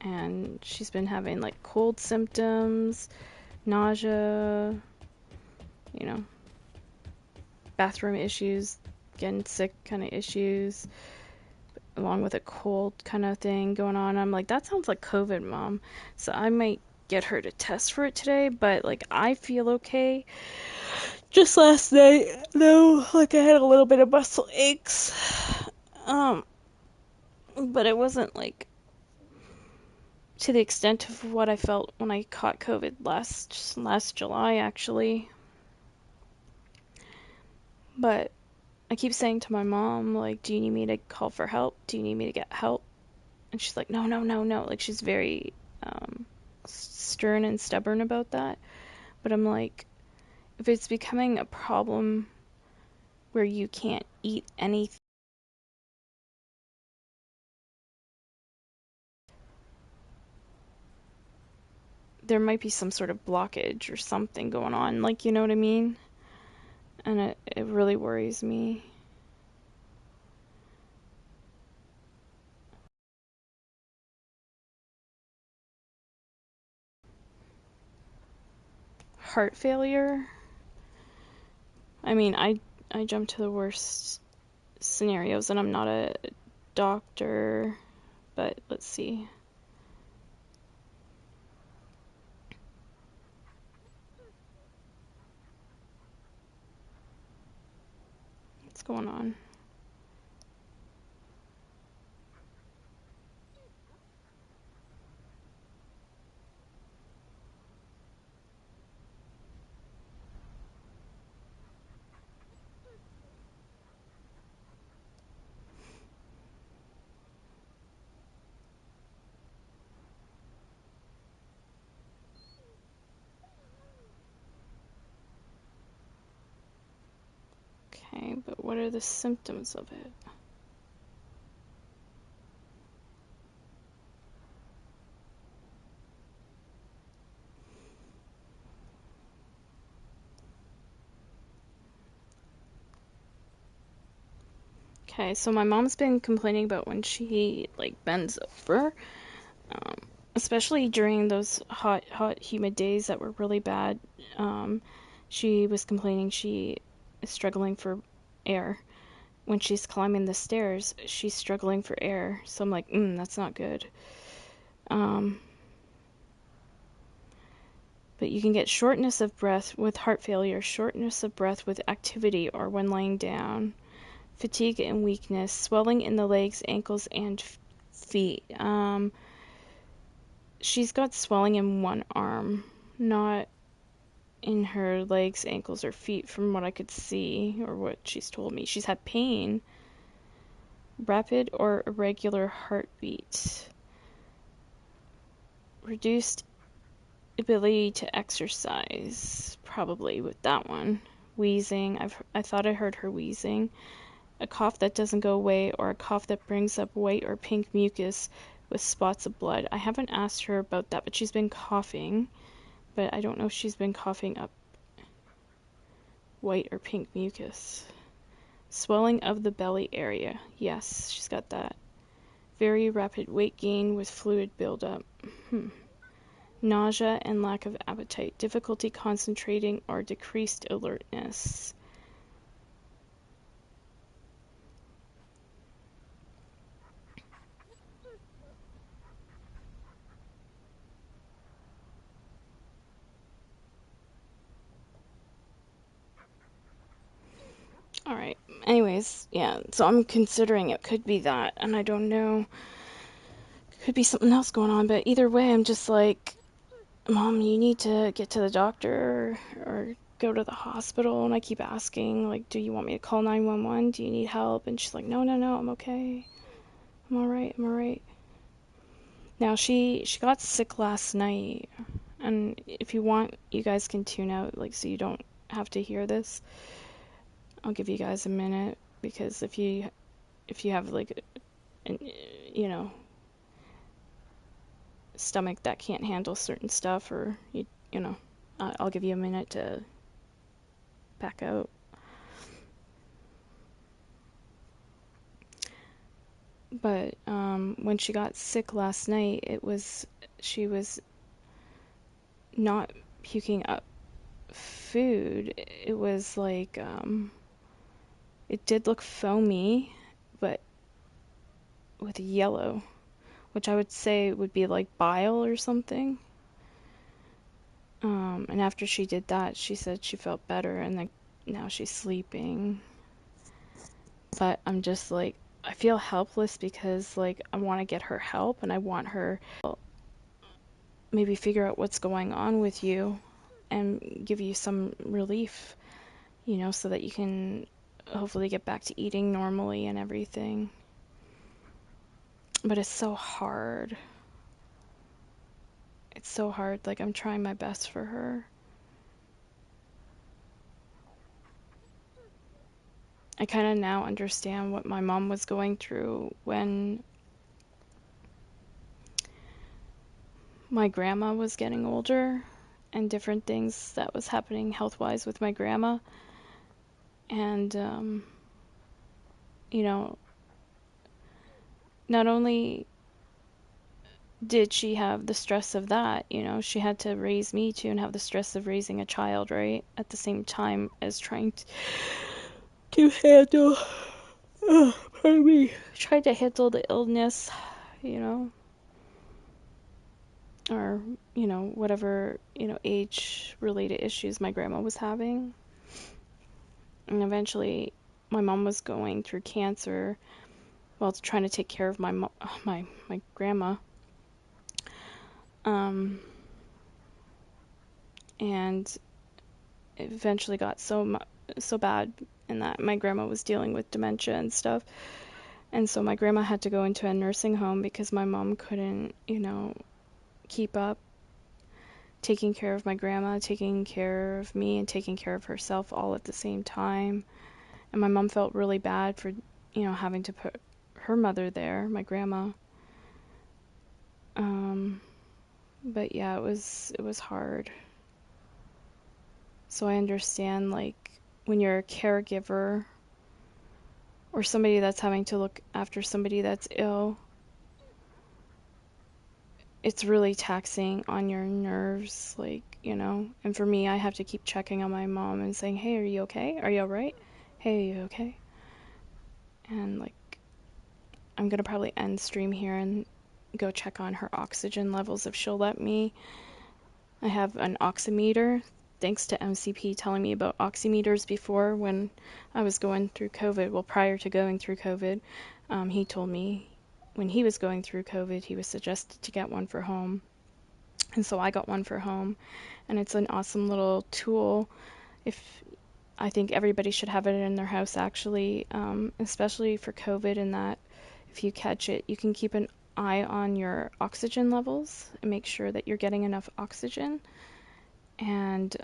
and she's been having like cold symptoms, nausea, bathroom issues, getting sick kind of issues, along with a cold kind of thing going on. I'm like, that sounds like COVID, Mom. So I might get her to test for it today, but like, I feel okay. Just last night, though, like, I had a little bit of muscle aches. But it wasn't like to the extent of what I felt when I caught COVID last July, actually. But I keep saying to my mom, like, do you need me to call for help? Do you need me to get help? And she's like, no, no, no, no. Like, she's very stern and stubborn about that. But I'm like, if it's becoming a problem where you can't eat anything, there might be some sort of blockage or something going on. Like, you know what I mean? And it really worries me. Heart failure? I mean, I jump to the worst scenarios, and I'm not a doctor, but let's see. What's going on? what are the symptoms of it? Okay, so my mom's been complaining about when she like bends over, um, especially during those hot, humid days that were really bad. She was complaining she is struggling for air. When she's climbing the stairs, she's struggling for air. So I'm like, that's not good. But you can get shortness of breath with heart failure, shortness of breath with activity or when lying down, fatigue and weakness, swelling in the legs, ankles, and feet. She's got swelling in one arm, not in her legs, ankles, or feet, from what I could see or what she's told me. She's had pain, rapid or irregular heartbeat, reduced ability to exercise, probably with that one. Wheezing, I thought I heard her wheezing. A cough that doesn't go away, or a cough that brings up white or pink mucus with spots of blood. I haven't asked her about that, but she's been coughing. But I don't know if she's been coughing up white or pink mucus. Swelling of the belly area. Yes, she's got that. Very rapid weight gain with fluid buildup. Nausea and lack of appetite. Difficulty concentrating or decreased alertness. Alright, anyways, yeah, so I'm considering it could be that, and I don't know. Could be something else going on, but either way, I'm just like, Mom, you need to get to the doctor or go to the hospital. And I keep asking, like, do you want me to call 911? Do you need help? And she's like, no, no, no, I'm okay. I'm all right, I'm all right. Now, she got sick last night, and if you want, you guys can tune out, like, so you don't have to hear this. I'll give you guys a minute, because if you have, like, an, you know, stomach that can't handle certain stuff, or, you know, I'll give you a minute to back out. But when she got sick last night, she was not puking up food. It was like it did look foamy, but with yellow, which I would say would be like bile or something. And after she did that, she said she felt better, and then now she's sleeping. But I'm just like, I feel helpless because like I want to get her help, and I want her maybe figure out what's going on with you and give you some relief, you know, so that you can hopefully get back to eating normally and everything. But it's so hard. It's so hard. Like, I'm trying my best for her. I kind of now understand what my mom was going through when my grandma was getting older, and different things that was happening health-wise with my grandma. And, you know, not only did she have the stress of that, you know, she had to raise me too and have the stress of raising a child, right? At the same time as trying to handle, pardon me, trying to handle the illness, you know, or, you know, whatever, you know, age-related issues my grandma was having. And eventually, my mom was going through cancer while trying to take care of my grandma. And it eventually got so bad, and that my grandma was dealing with dementia and stuff. And so my grandma had to go into a nursing home because my mom couldn't, you know, keep up taking care of my grandma, taking care of me, and taking care of herself all at the same time. And my mom felt really bad for, having to put her mother there, my grandma. But yeah, it was hard. So I understand, like, when you're a caregiver or somebody that's having to look after somebody that's ill, it's really taxing on your nerves, like, And for me, I have to keep checking on my mom and saying, "Hey, are you okay? Are you all right? Hey, are you okay?" And, like, I'm gonna probably end stream here and go check on her oxygen levels if she'll let me. I have an oximeter, thanks to MCP telling me about oximeters before when I was going through COVID. Well, prior to going through COVID, he told me when he was going through COVID, he was suggested to get one for home. And so I got one for home, and it's an awesome little tool. If I think everybody should have it in their house, actually, especially for COVID, in that if you catch it, you can keep an eye on your oxygen levels and make sure that you're getting enough oxygen. And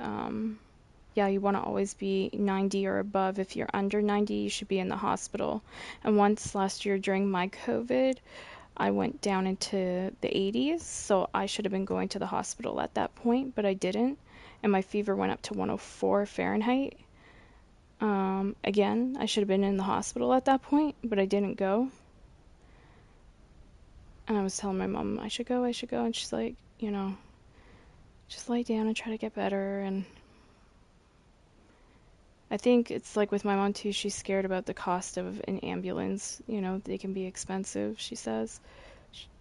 yeah, you want to always be 90 or above. If you're under 90, you should be in the hospital. And once last year during my COVID, I went down into the 80s, so I should have been going to the hospital at that point, but I didn't. And my fever went up to 104 Fahrenheit. Again, I should have been in the hospital at that point, but I didn't go. And I was telling my mom, I should go. And she's like, just lay down and try to get better. And I think it's like with my mom too, she's scared about the cost of an ambulance. They can be expensive, she says.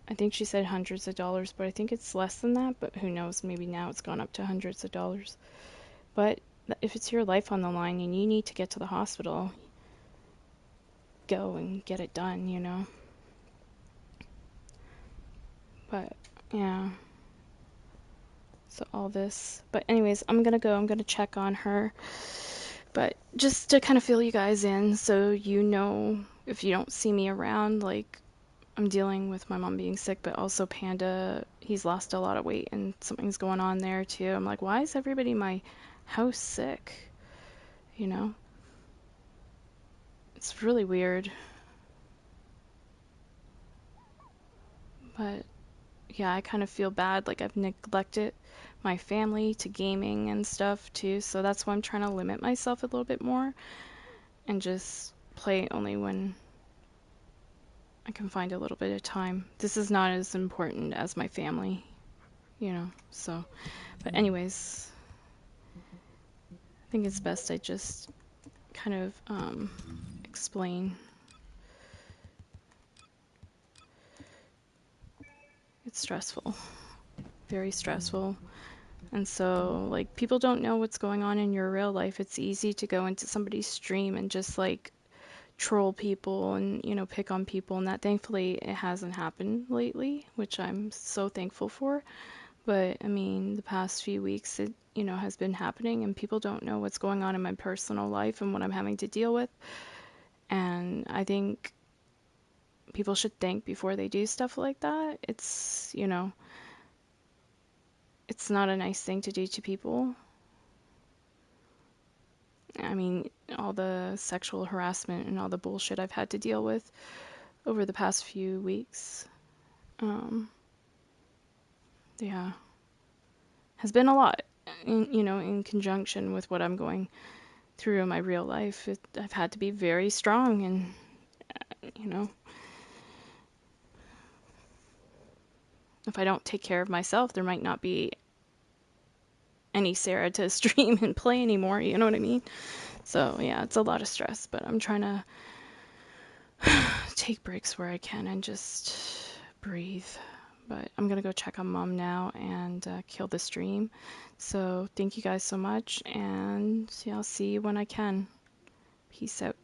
I think she said hundreds of dollars, but I think it's less than that. But who knows? Maybe now it's gone up to hundreds of dollars. But if it's your life on the line and you need to get to the hospital, go and get it done. But yeah. So all this. But anyways, I'm gonna go. I'm gonna check on her. But just to kind of fill you guys in, so if you don't see me around, like, I'm dealing with my mom being sick, but also Panda, he's lost a lot of weight and something's going on there too. I'm like, why is everybody in my house sick? It's really weird. But yeah, I kind of feel bad, like I've neglected my family to gaming and stuff too, so that's why I'm trying to limit myself a little bit more and just play only when I can find a little bit of time. This is not as important as my family, so. But anyways, I think it's best I just kind of explain. It's stressful, very stressful. And so, like, people don't know what's going on in your real life. It's easy to go into somebody's stream and just, like, troll people and, pick on people. And that, thankfully, it hasn't happened lately, which I'm so thankful for. But, I mean, the past few weeks, it, has been happening, and people don't know what's going on in my personal life and what I'm having to deal with. And I think people should think before they do stuff like that. It's not a nice thing to do to people. I mean, all the sexual harassment and all the bullshit I've had to deal with over the past few weeks. Yeah. Has been a lot, in conjunction with what I'm going through in my real life. I've had to be very strong and, if I don't take care of myself, there might not be any Sarah to stream and play anymore, you know what I mean? So yeah, it's a lot of stress, but I'm trying to take breaks where I can and just breathe. But I'm gonna go check on mom now and kill the stream. So thank you guys so much, and yeah, I'll see you when I can. Peace out.